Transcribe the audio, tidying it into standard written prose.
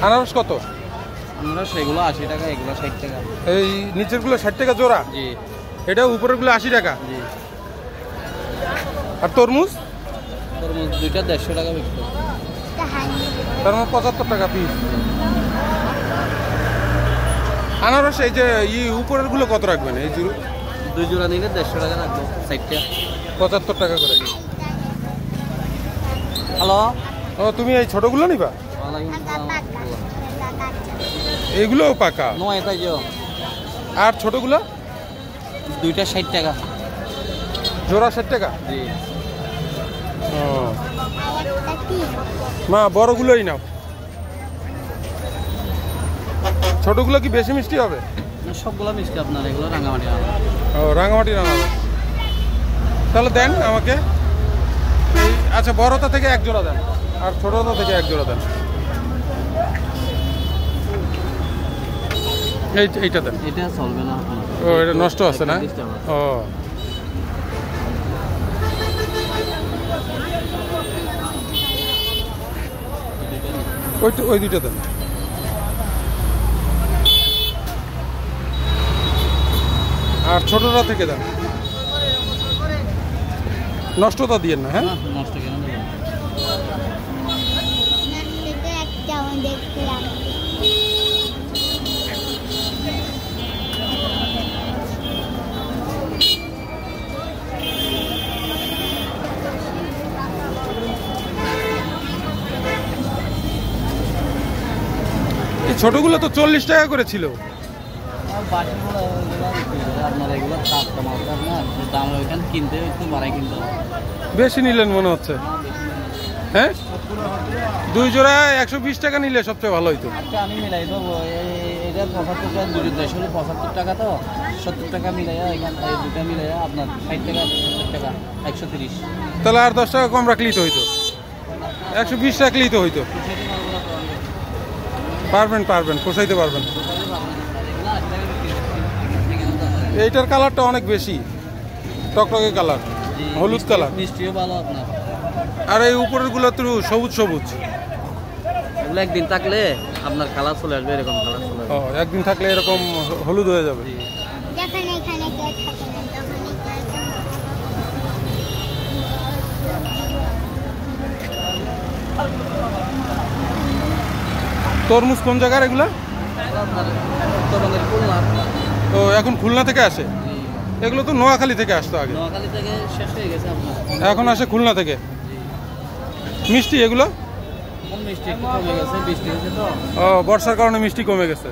আনারস কত? আনারস এগুলো 80 টাকা, এগুলো 60 টাকা। এই নিচেরগুলো 60 টাকা জোড়া? জি। এটা উপরেরগুলো 80 টাকা? জি। আর তরমুজ? তরমুজ দুইটা 150 টাকা বিক্রি। তার মানে 75 টাকা পিস। আনারস এই যে উপরের গুলো কত রাখবেন? এই দুই জোড়া নিলে 150 টাকা রাখবো, 60টা 75 টাকা করে। হ্যালো, ও তুমি এই ছোটগুলো নিবা? এইগুলো পাকা নয় তাই যে। আর ছোটগুলো? দুইটা 60 টাকা জোড়া। 60 টাকা? জি। ও মা বড়গুলোই নাও। ছোটগুলো কি বেশি মিষ্টি হবে? সবগুলো মিষ্টি আপনার, এগুলো রাঙামাটি। ও রাঙামাটি রাঙামাটি। তাহলে দেন আমাকে। আচ্ছা বড়টা থেকে এক জোড়া দেন, আর ছোটটা থেকে এক জোড়া দেন। এইটা দেন। এটা চলবে না। ও এটা নষ্ট আছে না? ও ওই দুইটা দেন। আর ছোটটা থেকে দেন। নষ্টটা দিয়েন না। হ্যাঁ নষ্ট কেন দেবেন? এই ছোটগুলো তো 40 টাকা করে ছিল। আপনার এগুলো দাম ওইখানে কিনতে একটু বাড়াই কিনতে হবে। বেশি নিলেন মনে হচ্ছে। হ্যাঁ দুই জোড়া 120 টাকা নিলে সবচেয়ে ভালো হইতো। আচ্ছা আমি মিলাই দেবো। এটা 75 টাকা, দুটো 75 টাকা, তো 70 টাকা মিলাইয়া এখান থেকে দুটা মিলাইয়া আপনার 60 টাকা 70 টাকা 130। তাহলে আর 10 টাকা কম রাখলেই তো হইতো। 120 রাখলেই তো হইতো। পারবেন পোষাইতে পারবেন। এইটার কালারটা অনেক বেশি, টকটকে কালার, হলুদ কালার, মিষ্টিও ভালো আপনার। আর এই উপরের গুলো তো সবুজ সবুজ। এগুলো একদিন থাকলে আপনার কালার চলে আসবে, এরকম কালার চলে আসবে। একদিন থাকলে এরকম হলুদ হয়ে যাবে। তরমুজ কোন জায়গার এগুলা? ও এখন খুলনা থেকে আসে? এগুলো তো নোয়াখালী থেকে আসতো আগে। নোয়াখালী থেকে শেষ হয়ে গেছে আপনার, এখন আসে খুলনা থেকে। মিষ্টি এগুলো? মিষ্টি কমে গেছে, বৃষ্টি হয়েছে তো। ও বর্ষার কারণে মিষ্টি কমে গেছে।